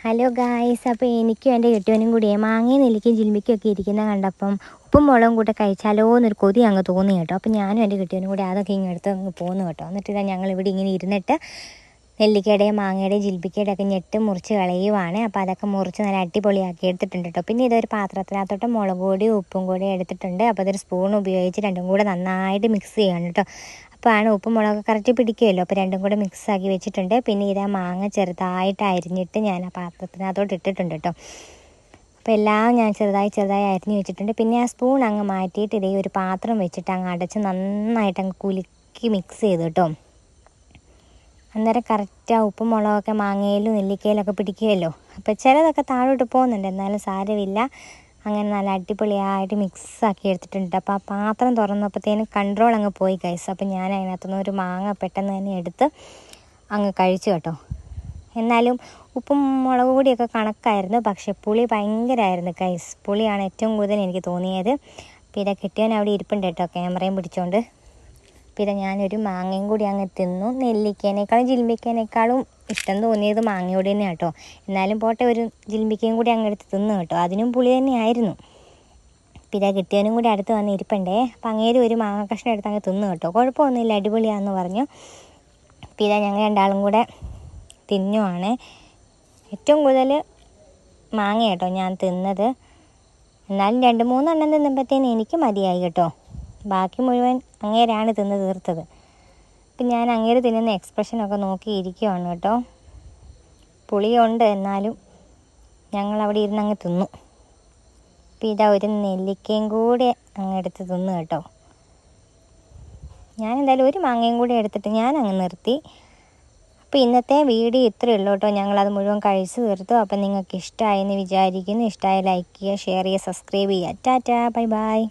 Hello guys, അപ്പോൾ എനിക്കും എൻ്റെ കെട്ടിയവനും കൂടിയേ മാങ്ങയും നെല്ലിക്കയും ജിലിമ്പിക്കൊക്കെ ഇരിക്കുന്ന കണ്ടപ്പം ഉപ്പും മുളകും കൂടെ കഴിച്ചാലോ എന്നൊരു കൊതി അങ്ങ് തോന്നി കേട്ടോ. അപ്പോൾ ഞാനും എൻ്റെ കെട്ടിയവനും കൂടി അതൊക്കെ ഇങ്ങ് എടുത്ത് അങ്ങ് പോന്നു കേട്ടോ. എന്നിട്ട് ഇതാ ഞങ്ങളിവിടെ ഇങ്ങനെ ഇരുന്നിട്ട് നെല്ലിക്കയുടെയും മാങ്ങയുടെയും ജിലിമ്പിക്കയുടെ ഒക്കെ ഞെട്ട് മുറിച്ച് കളയുവാണ്. അപ്പോൾ അതൊക്കെ മുറിച്ച് നല്ല അടിപൊളിയാക്കി എടുത്തിട്ടുണ്ട് കേട്ടോ. പിന്നെ ഇതൊരു പാത്രത്തിനകത്തോട്ട് മുളക് പൊടിയും ഉപ്പും കൂടി എടുത്തിട്ടുണ്ട്. അപ്പോൾ അതൊരു സ്പൂൺ ഉപയോഗിച്ച് രണ്ടും കൂടെ നന്നായിട്ട് മിക്സ് ചെയ്യണം കേട്ടോ. അപ്പോൾ ഉപ്പും മുളകൊക്കെ കറക്റ്റ് പിടിക്കുമല്ലോ. അപ്പോൾ രണ്ടും കൂടെ മിക്സാക്കി വെച്ചിട്ടുണ്ട്. പിന്നെ ഇതാ മാങ്ങ ചെറുതായിട്ട് അരിഞ്ഞിട്ട് ഞാൻ ആ പാത്രത്തിനകത്തോട്ട് ഇട്ടിട്ടുണ്ട് കേട്ടോ. അപ്പോൾ എല്ലാം ഞാൻ ചെറുതായി അരിഞ്ഞ് വെച്ചിട്ടുണ്ട്. പിന്നെ ആ സ്പൂൺ അങ്ങ് മാറ്റിയിട്ട് ഇതേ ഒരു പാത്രം വെച്ചിട്ട് അങ്ങ് അടച്ച് നന്നായിട്ട് അങ്ങ് കുലുക്കി മിക്സ് ചെയ്ത് കേട്ടോ. അന്നേരം കറക്റ്റ് ആ ഉപ്പും മുളകൊക്കെ മാങ്ങയിലും നെല്ലിക്കയിലൊക്കെ പിടിക്കുമല്ലോ. അപ്പോൾ ചിലതൊക്കെ താഴോട്ട് പോകുന്നുണ്ട്, എന്നാലും സാരമില്ല. അങ്ങനെ നല്ല അടിപൊളിയായിട്ട് മിക്സാക്കി എടുത്തിട്ടുണ്ട്. അപ്പോൾ ആ പാത്രം തുറന്നപ്പോഴത്തേനും കൺട്രോൾ അങ്ങ് പോയി ഗൈസ്. അപ്പോൾ ഞാൻ അതിനകത്തുനിന്ന് ഒരു മാങ്ങ പെട്ടെന്ന് തന്നെ എടുത്ത് അങ്ങ് കഴിച്ചു കേട്ടോ. എന്നാലും ഉപ്പും മുളക് പൊടിയൊക്കെ കണക്കായിരുന്നു, പക്ഷേ പുളി ഭയങ്കരമായിരുന്നു ഗൈസ്. പുളിയാണ് ഏറ്റവും കൂടുതൽ എനിക്ക് തോന്നിയത്. പിന്നെ കിട്ടിയവൻ അവിടെ ഇരിപ്പുണ്ട് കേട്ടോ, ക്യാമറയും പിടിച്ചോണ്ട്. പിന്നെ ഞാനൊരു മാങ്ങയും കൂടി അങ്ങ് തിന്നു. നെല്ലിക്കേനേക്കാളും ജിലിമ്പിക്കേനേക്കാളും ഇഷ്ടം തോന്നിയത് മാങ്ങയോട് തന്നെ കേട്ടോ. എന്നാലും പോട്ടെ, ഒരു ജിലിമ്പിക്കയും കൂടി അങ്ങ് എടുത്ത് തിന്നു കേട്ടോ. അതിനും പുളി തന്നെയായിരുന്നു. പിന്നെ കിട്ടിയവനും കൂടി അടുത്ത് വന്ന് ഇരിപ്പുണ്ടേ. അപ്പം അങ്ങേര് ഒരു മാങ്ങ കഷ്ണം എടുത്ത് അങ്ങ് തിന്നു കേട്ടോ. കുഴപ്പമൊന്നുമില്ല, അടിപൊളിയാണെന്ന് പറഞ്ഞു. പിന്നെ ഞങ്ങൾ രണ്ടാളും കൂടെ തിന്നുവാണ്. ഏറ്റവും കൂടുതൽ മാങ്ങ കേട്ടോ ഞാൻ തിന്നത്. എന്നാലും 2-3 എണ്ണം തിന്നുമ്പോഴത്തേന് എനിക്ക് മതിയായി കേട്ടോ. ബാക്കി മുഴുവൻ അങ്ങേരാണ് തിന്ന് തീർത്തത്. അപ്പം ഞാൻ അങ്ങേര് തിന്നുന്ന എക്സ്പ്രഷനൊക്കെ നോക്കിയിരിക്കുവാണ് കേട്ടോ. പുളിയുണ്ട്, എന്നാലും ഞങ്ങളവിടെ ഇരുന്ന് അങ്ങ് തിന്നു. അപ്പം ഇതാ ഒരു നെല്ലിക്കയും കൂടി അങ്ങ് എടുത്ത് തിന്നു കേട്ടോ. ഞാൻ എന്തായാലും ഒരു മാങ്ങയും കൂടി എടുത്തിട്ട് ഞാൻ അങ്ങ് നിർത്തി. അപ്പോൾ ഇന്നത്തെ വീഡിയോ ഇത്രയേ ഉള്ളൂ കേട്ടോ. ഞങ്ങളത് മുഴുവൻ കഴിച്ച് തീർത്തു. അപ്പം നിങ്ങൾക്ക് ഇഷ്ടമായെന്ന് വിചാരിക്കുന്നു. ഇഷ്ടമായ ലൈക്ക് ചെയ്യുക, ഷെയർ ചെയ്യുക, സബ്സ്ക്രൈബ് ചെയ്യുക. Tata, bye bye.